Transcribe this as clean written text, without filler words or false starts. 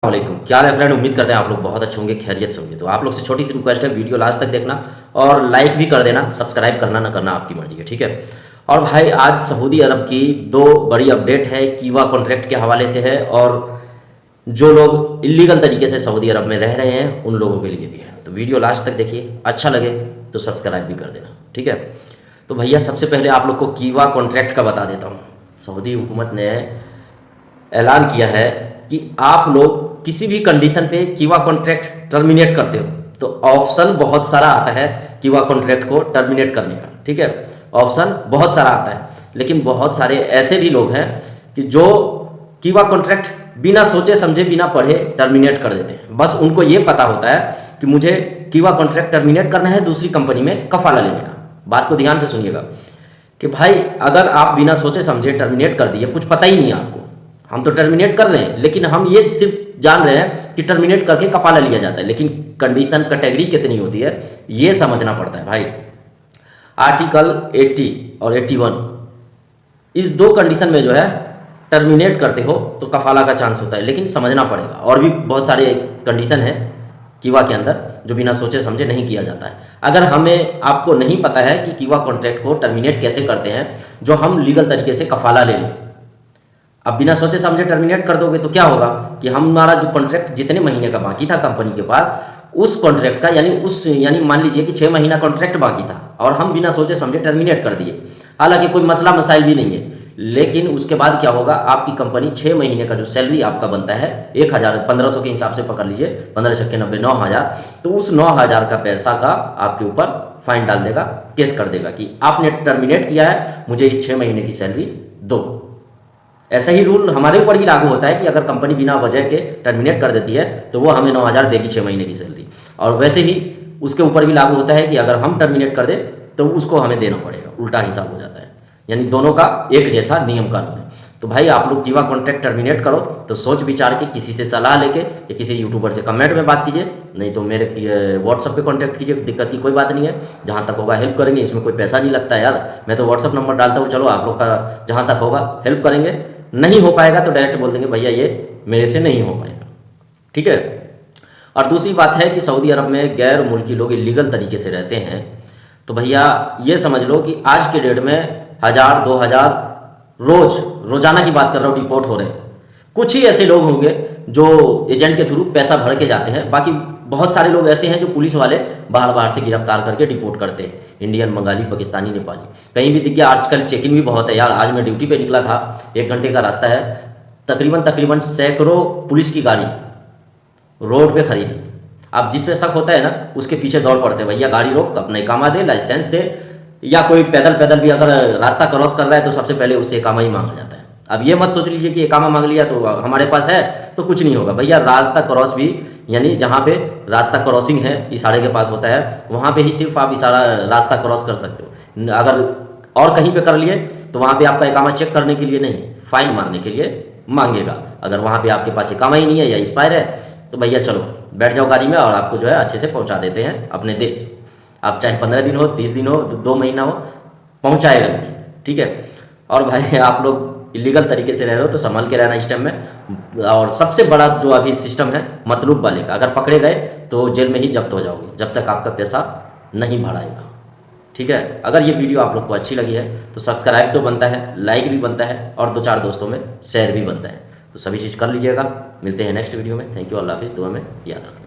वालेकुम, क्या हाल है फ्रेंड। उम्मीद करते हैं आप लोग बहुत अच्छे होंगे, खैरियत से होंगे। तो आप लोग से छोटी सी रिक्वेस्ट है, वीडियो लास्ट तक देखना और लाइक भी कर देना। सब्सक्राइब करना ना करना आपकी मर्जी है, ठीक है। और भाई आज सऊदी अरब की दो बड़ी अपडेट है, कीवा कॉन्ट्रैक्ट के हवाले से है और जो लोग इलीगल तरीके से सऊदी अरब में रह रहे हैं उन लोगों के लिए भी है। तो वीडियो लास्ट तक देखिए, अच्छा लगे तो सब्सक्राइब भी कर देना, ठीक है। तो भैया सबसे पहले आप लोग को कीवा कॉन्ट्रैक्ट का बता देता हूँ। सऊदी हुकूमत ने ऐलान किया है कि आप लोग किसी भी कंडीशन पे कीवा कॉन्ट्रैक्ट टर्मिनेट करते हो तो ऑप्शन बहुत सारा आता है कीवा कॉन्ट्रैक्ट को टर्मिनेट करने का, ठीक है। ऑप्शन बहुत सारा आता है, लेकिन बहुत सारे ऐसे भी लोग हैं कि जो कीवा कॉन्ट्रैक्ट बिना सोचे समझे बिना पढ़े टर्मिनेट कर देते हैं। बस उनको ये पता होता है कि मुझे कीवा कॉन्ट्रैक्ट टर्मिनेट करना है, दूसरी कंपनी में कफाला लेने का। बात को ध्यान से सुनिएगा कि भाई अगर आप बिना सोचे समझे टर्मिनेट कर दिए, कुछ पता ही नहीं है आपको, हम तो टर्मिनेट कर रहे हैं लेकिन हम ये सिर्फ जान रहे हैं कि टर्मिनेट करके कफाला लिया जाता है, लेकिन कंडीशन कैटेगरी कितनी होती है ये समझना पड़ता है भाई। आर्टिकल 80 और 81 इस दो कंडीशन में जो है टर्मिनेट करते हो तो कफाला का चांस होता है, लेकिन समझना पड़ेगा। और भी बहुत सारे कंडीशन है कीवा के अंदर जो बिना सोचे समझे नहीं किया जाता है। अगर हमें आपको नहीं पता है कि कीवा कॉन्ट्रैक्ट को टर्मिनेट कैसे करते हैं, जो हम लीगल तरीके से कफाला ले लें, अब बिना सोचे समझे टर्मिनेट कर दोगे तो क्या होगा कि हमारा जो कॉन्ट्रैक्ट जितने महीने का बाकी था कंपनी के पास, उस कॉन्ट्रैक्ट का यानी मान लीजिए कि 6 महीना कॉन्ट्रैक्ट बाकी था और हम बिना सोचे समझे टर्मिनेट कर दिए। हालांकि कोई मसला मसाइल भी नहीं है, लेकिन उसके बाद क्या होगा, आपकी कंपनी 6 महीने का जो सैलरी आपका बनता है 1000 1500 के हिसाब से पकड़ लीजिए, 15 छक्के 90 9000, तो उस 9000 का पैसा का आपके ऊपर फाइन डाल देगा, केस कर देगा कि आपने टर्मिनेट किया है, मुझे इस 6 महीने की सैलरी दो। ऐसा ही रूल हमारे ऊपर भी लागू होता है कि अगर कंपनी बिना वजह के टर्मिनेट कर देती है तो वो हमें 9000 देगी 6 महीने की सैलरी। और वैसे ही उसके ऊपर भी लागू होता है कि अगर हम टर्मिनेट कर दें तो उसको हमें देना पड़ेगा, उल्टा हिसाब हो जाता है। यानी दोनों का एक जैसा नियम कानून है। तो भाई आप लोग कीवा कॉन्ट्रैक्ट टर्मिनेट करो तो सोच विचार के किसी से सलाह लेके या किसी यूट्यूबर से कमेंट में बात कीजिए, नहीं तो मेरे व्हाट्सअप पे कांटेक्ट कीजिए, दिक्कत की कोई बात नहीं है। जहाँ तक होगा हेल्प करेंगे, इसमें कोई पैसा नहीं लगता है यार। मैं तो व्हाट्सअप नंबर डालता हूँ, चलो आप लोग का जहाँ तक होगा हेल्प करेंगे, नहीं हो पाएगा तो डायरेक्ट बोल देंगे भैया ये मेरे से नहीं हो पाएगा, ठीक है। और दूसरी बात है कि सऊदी अरब में गैर मुल्की लोग इलीगल तरीके से रहते हैं, तो भैया ये समझ लो कि आज के डेट में 1000 2000 रोजाना की बात कर रहा हूँ डिपोर्ट हो रहे हैं। कुछ ही ऐसे लोग होंगे जो एजेंट के थ्रू पैसा भर के जाते हैं, बाकी बहुत सारे लोग ऐसे हैं जो पुलिस वाले बाहर बाहर से गिरफ्तार करके डिपोर्ट करते हैं। इंडियन, बंगाली, पाकिस्तानी, नेपाली, कहीं भी दिख गया। आजकल चेकिंग भी बहुत है यार। आज मैं ड्यूटी पे निकला था, 1 घंटे का रास्ता है, तकरीबन सैकड़ों पुलिस की गाड़ी रोड पे खड़ी थी। अब जिस पे शक होता है ना उसके पीछे दौड़ पड़ते हैं, भैया गाड़ी रोक, अपना इकामा दे, लाइसेंस दे, या कोई पैदल भी अगर रास्ता क्रॉस कर रहा है तो सबसे पहले उससे इकामा ही मांगा जाता है। अब ये मत सोच लीजिए कि इकामा मांग लिया तो हमारे पास है तो कुछ नहीं होगा। भैया रास्ता क्रॉस भी, यानी जहाँ पे रास्ता क्रॉसिंग है इशारे के पास होता है, वहाँ पे ही सिर्फ आप इशारा रास्ता क्रॉस कर सकते हो। अगर और कहीं पे कर लिए तो वहाँ पे आपका इकामा चेक करने के लिए नहीं, फाइन मारने के लिए मांगेगा। अगर वहाँ पे आपके पास इकामा ही नहीं है या एक्सपायर है तो भैया चलो बैठ जाओ गाड़ी में और आपको जो है अच्छे से पहुँचा देते हैं अपने देश। आप चाहे 15 दिन हो, 30 दिन हो, 2 महीना हो, पहुँचाएगा, ठीक है। और भाई आप लोग इलीगल तरीके से रह रहे हो तो संभल के रहना इस टाइम में। और सबसे बड़ा जो अभी सिस्टम है मतलूब वाले का, अगर पकड़े गए तो जेल में ही जब्त हो जाओगे जब तक आपका पैसा नहीं भराएगा, ठीक है। अगर ये वीडियो आप लोग को अच्छी लगी है तो सब्सक्राइब तो बनता है, लाइक भी बनता है और 2-4 दोस्तों में शेयर भी बनता है। तो सभी चीज़ कर लीजिएगा। मिलते हैं नेक्स्ट वीडियो में। थैंक यू, अल्लाह हाफिज़, दुआ में याद रखना।